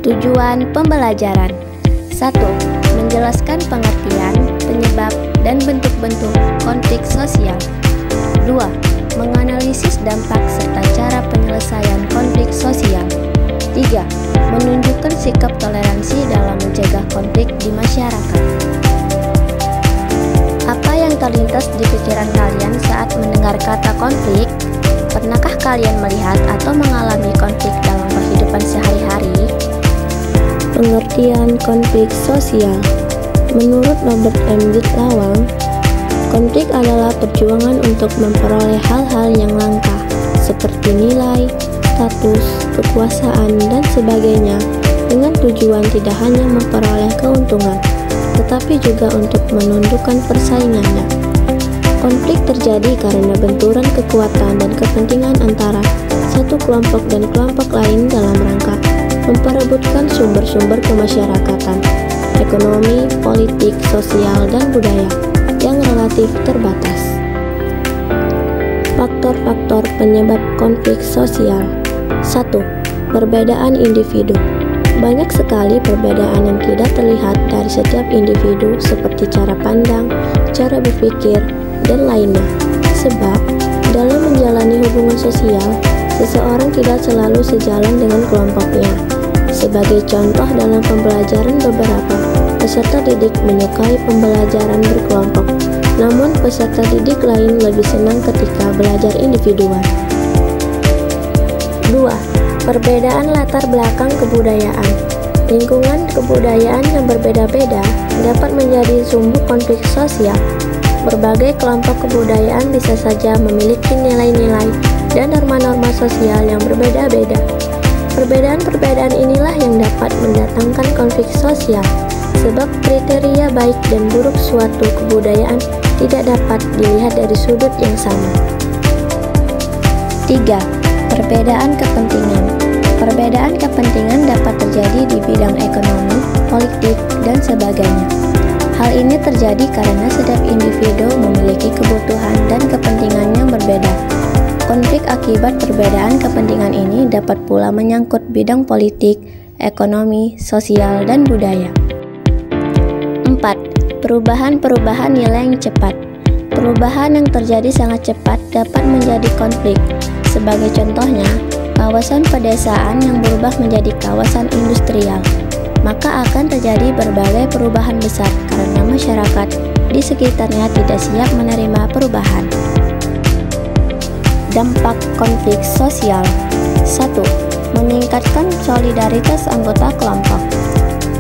Tujuan pembelajaran: 1. Menjelaskan pengertian, penyebab, dan bentuk-bentuk konflik sosial. 2. Menganalisis dampak serta cara penyelesaian konflik sosial. 3. Menunjukkan sikap toleransi dalam mencegah konflik di masyarakat. Apa yang terlintas di pikiran kalian saat mendengar kata konflik? Pernahkah kalian melihat atau mengalami konflik dalam kehidupan sehari-hari? Pengertian konflik sosial. Menurut Robert M. Lawang, konflik adalah perjuangan untuk memperoleh hal-hal yang langka, seperti nilai, status, kekuasaan, dan sebagainya, dengan tujuan tidak hanya memperoleh keuntungan, tetapi juga untuk menundukkan persaingannya. Konflik terjadi karena benturan kekuatan dan kepentingan antara satu kelompok dan kelompok lain dalam rangka memperebutkan sumber-sumber kemasyarakatan, ekonomi, politik, sosial, dan budaya yang relatif terbatas. Faktor-faktor penyebab konflik sosial. 1. Perbedaan individu. Banyak sekali perbedaan yang tidak terlihat dari setiap individu seperti cara pandang, cara berpikir, dan lainnya. Sebab, dalam menjalani hubungan sosial, seseorang tidak selalu sejalan dengan kelompoknya. Sebagai contoh, dalam pembelajaran beberapa peserta didik menyukai pembelajaran berkelompok, namun peserta didik lain lebih senang ketika belajar individual. 2. Perbedaan latar belakang kebudayaan. Lingkungan kebudayaan yang berbeda-beda dapat menjadi sumber konflik sosial. Berbagai kelompok kebudayaan bisa saja memiliki nilai-nilai dan norma-norma sosial yang berbeda-beda. Perbedaan-perbedaan inilah yang dapat mendatangkan konflik sosial, sebab kriteria baik dan buruk suatu kebudayaan tidak dapat dilihat dari sudut yang sama. 3. Perbedaan kepentingan. Perbedaan kepentingan dapat terjadi di bidang ekonomi, politik, dan sebagainya. Hal ini terjadi karena setiap individu memiliki kebutuhan dan kepentingan yang berbeda. Konflik akibat perbedaan kepentingan ini dapat pula menyangkut bidang politik, ekonomi, sosial, dan budaya. 4. Perubahan-perubahan nilai yang cepat. Perubahan yang terjadi sangat cepat dapat menjadi konflik. Sebagai contohnya, kawasan pedesaan yang berubah menjadi kawasan industrial, maka akan terjadi berbagai perubahan besar karena masyarakat di sekitarnya tidak siap menerima perubahan. Dampak konflik sosial. 1. Meningkatkan solidaritas anggota kelompok.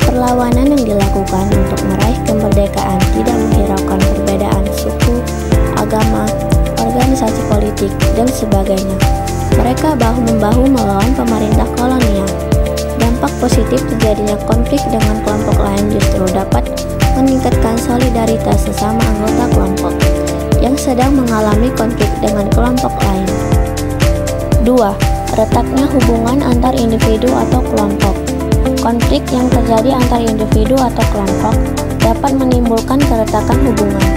Perlawanan yang dilakukan untuk meraih kemerdekaan tidak menghiraukan perbedaan suku, agama, organisasi politik, dan sebagainya. Mereka bahu-membahu melawan pemerintah kolonial. Dampak positif terjadinya konflik dengan kelompok lain justru dapat meningkatkan solidaritas sesama anggota kelompok yang sedang mengalami konflik dengan kelompok lain. 2. Retaknya hubungan antar individu atau kelompok. Konflik yang terjadi antar individu atau kelompok dapat menimbulkan keretakan hubungan.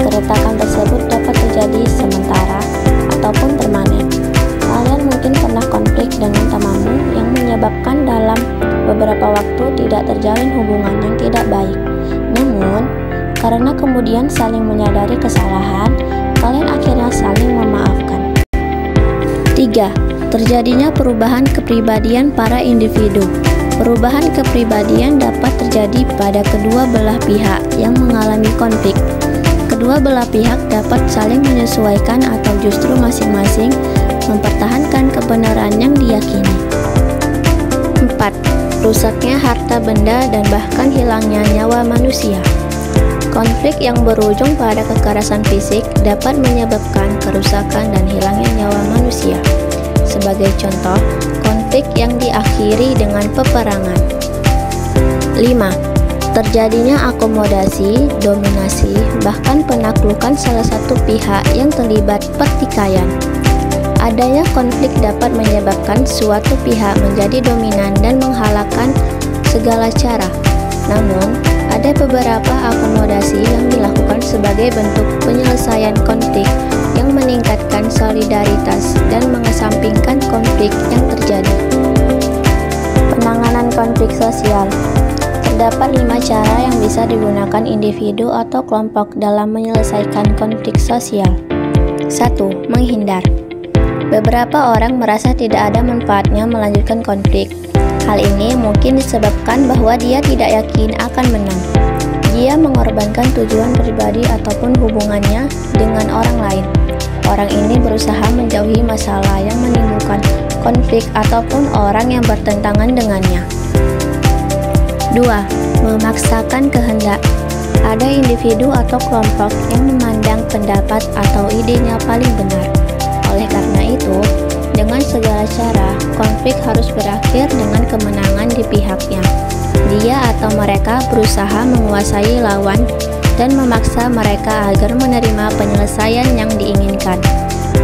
Keretakan tersebut dapat terjadi sementara ataupun permanen. Kalian mungkin pernah konflik dengan temanmu yang menyebabkan dalam beberapa waktu tidak terjalin hubungan yang tidak baik. Namun, karena kemudian saling menyadari kesalahan, kalian akhirnya saling memaafkan. 3. Terjadinya perubahan kepribadian para individu. Perubahan kepribadian dapat terjadi pada kedua belah pihak yang mengalami konflik. Kedua belah pihak dapat saling menyesuaikan atau justru masing-masing mempertahankan kebenaran yang diyakini. 4. Rusaknya harta benda dan bahkan hilangnya nyawa manusia. Konflik yang berujung pada kekerasan fisik dapat menyebabkan kerusakan dan hilangnya nyawa manusia. Sebagai contoh, konflik yang diakhiri dengan peperangan. 5. Terjadinya akomodasi, dominasi, bahkan penaklukan salah satu pihak yang terlibat pertikaian. Adanya konflik dapat menyebabkan suatu pihak menjadi dominan dan menghalalkan segala cara. Namun, ada beberapa akomodasi yang dilakukan sebagai bentuk penyelesaian konflik yang meningkatkan solidaritas dan mengesampingkan konflik yang terjadi. Penanganan konflik sosial. Terdapat 5 cara yang bisa digunakan individu atau kelompok dalam menyelesaikan konflik sosial. 1. Menghindar. Beberapa orang merasa tidak ada manfaatnya melanjutkan konflik. Hal ini mungkin disebabkan bahwa dia tidak yakin akan menang. Dia mengorbankan tujuan pribadi ataupun hubungannya dengan orang lain. Orang ini berusaha menjauhi masalah yang menimbulkan konflik ataupun orang yang bertentangan dengannya. 2. Memaksakan kehendak. Ada individu atau kelompok yang memandang pendapat atau idenya paling benar. Oleh karena itu, dengan segala cara, konflik harus berakhir dengan kemenangan di pihaknya. Dia atau mereka berusaha menguasai lawan dan memaksa mereka agar menerima penyelesaian yang diinginkan.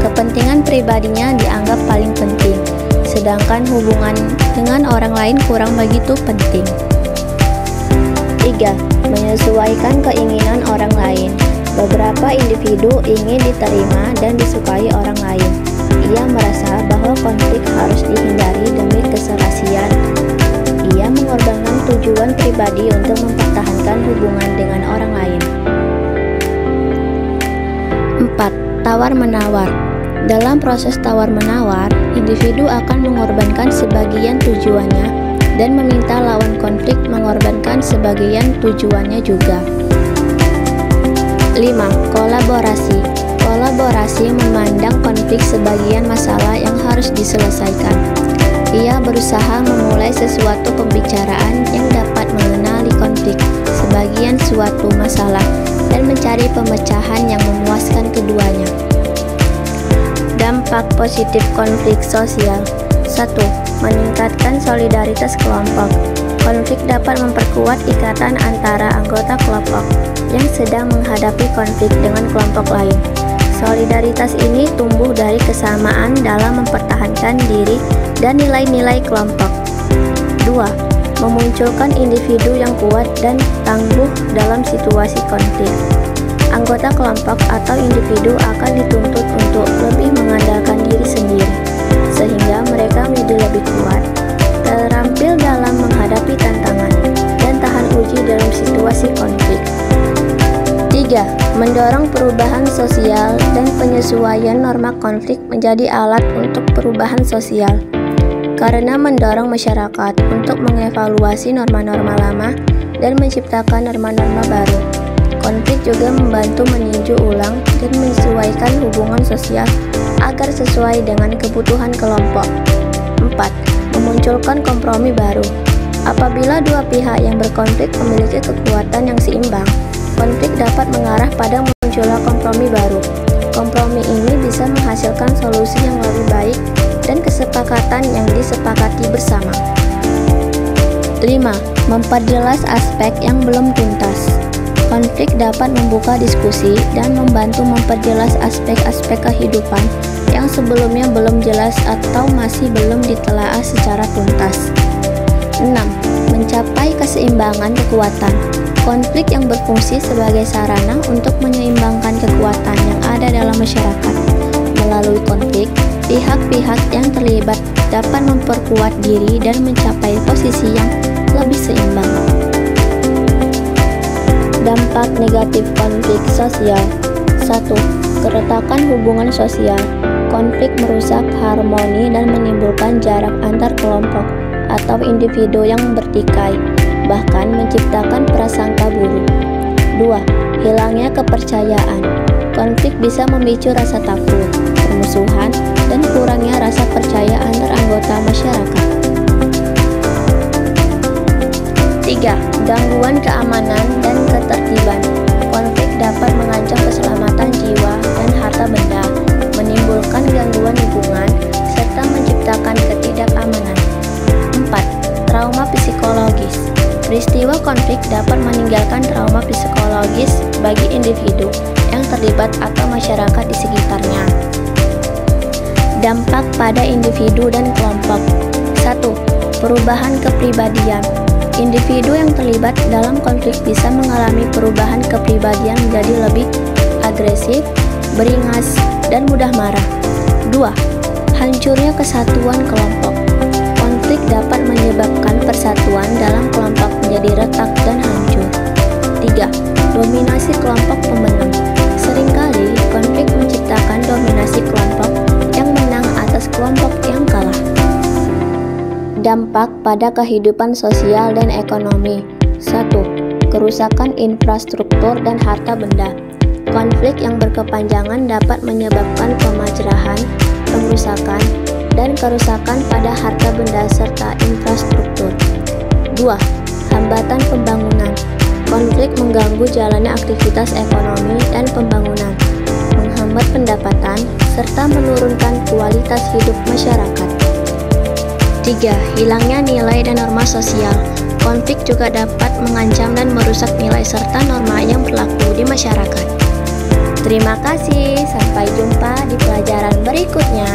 Kepentingan pribadinya dianggap paling penting, sedangkan hubungan dengan orang lain kurang begitu penting. 3. Menyesuaikan keinginan orang lain. Beberapa individu ingin diterima dan disukai orang lain. Ia merasa bahwa konflik harus dihindari demi keserasian. Ia mengorbankan tujuan pribadi untuk mempertahankan hubungan dengan orang lain. 4. Tawar-menawar. Dalam proses tawar-menawar, individu akan mengorbankan sebagian tujuannya dan meminta lawan konflik mengorbankan sebagian tujuannya juga. 5. Kolaborasi. Kolaborasi memandang konflik sebagian masalah yang harus diselesaikan. Ia berusaha memulai sesuatu pembicaraan yang dapat mengenali konflik sebagian suatu masalah dan mencari pemecahan yang memuaskan keduanya. Dampak positif konflik sosial. 1. Meningkatkan solidaritas kelompok. Konflik dapat memperkuat ikatan antara anggota kelompok yang sedang menghadapi konflik dengan kelompok lain. Solidaritas ini tumbuh dari kesamaan dalam mempertahankan diri dan nilai-nilai kelompok. 2. Memunculkan individu yang kuat dan tangguh dalam situasi konflik. Anggota kelompok atau individu akan dituntut untuk lebih mengandalkan diri sendiri, sehingga mereka menjadi lebih kuat, terampil dalam menghadapi tantangan, dan tahan uji dalam situasi konflik. 3. Mendorong perubahan sosial dan penyesuaian norma konflik menjadi alat untuk perubahan sosial. Karena mendorong masyarakat untuk mengevaluasi norma-norma lama dan menciptakan norma-norma baru. Konflik juga membantu meninjau ulang dan menyesuaikan hubungan sosial agar sesuai dengan kebutuhan kelompok. 4. Memunculkan kompromi baru. Apabila dua pihak yang berkonflik memiliki kekuatan yang seimbang, konflik dapat mengarah pada munculnya kompromi baru. Kompromi ini bisa menghasilkan solusi yang lebih baik dan kesepakatan yang disepakati bersama. 5. Memperjelas aspek yang belum tuntas. Konflik dapat membuka diskusi dan membantu memperjelas aspek-aspek kehidupan yang sebelumnya belum jelas atau masih belum ditelaah secara tuntas. 6. Mencapai keseimbangan kekuatan. Konflik yang berfungsi sebagai sarana untuk menyeimbangkan kekuatan yang ada dalam masyarakat. Melalui konflik, pihak-pihak yang terlibat dapat memperkuat diri dan mencapai posisi yang lebih seimbang. Dampak negatif konflik sosial. 1. Keretakan hubungan sosial. Konflik merusak harmoni dan menimbulkan jarak antar kelompok atau individu yang bertikai, bahkan menciptakan prasangka buruk. 2. Hilangnya kepercayaan. Konflik bisa memicu rasa takut, permusuhan, dan kurangnya rasa percaya antar anggota masyarakat. 3. Gangguan keamanan dan ketertiban. Konflik dapat mengancam keselamatan jiwa dan harta benda, menimbulkan gangguan lingkungan, serta menciptakan ketidakamanan. 4. Trauma psikologis. Peristiwa konflik dapat meninggalkan trauma psikologis bagi individu yang terlibat atau masyarakat di sekitarnya. Dampak pada individu dan kelompok. 1. Perubahan kepribadian. Individu yang terlibat dalam konflik bisa mengalami perubahan kepribadian menjadi lebih agresif, beringas, dan mudah marah. 2. Hancurnya kesatuan kelompok. Konflik dapat menyebabkan persatuan dalam Dampak pada kehidupan sosial dan ekonomi. 1. Kerusakan infrastruktur dan harta benda. Konflik yang berkepanjangan dapat menyebabkan pemajrahan, pengrusakan, dan kerusakan pada harta benda serta infrastruktur. 2. Hambatan pembangunan. Konflik mengganggu jalannya aktivitas ekonomi dan pembangunan, menghambat pendapatan, serta menurunkan kualitas hidup masyarakat. 3. Hilangnya nilai dan norma sosial. Konflik juga dapat mengancam dan merusak nilai serta norma yang berlaku di masyarakat. Terima kasih, sampai jumpa di pelajaran berikutnya.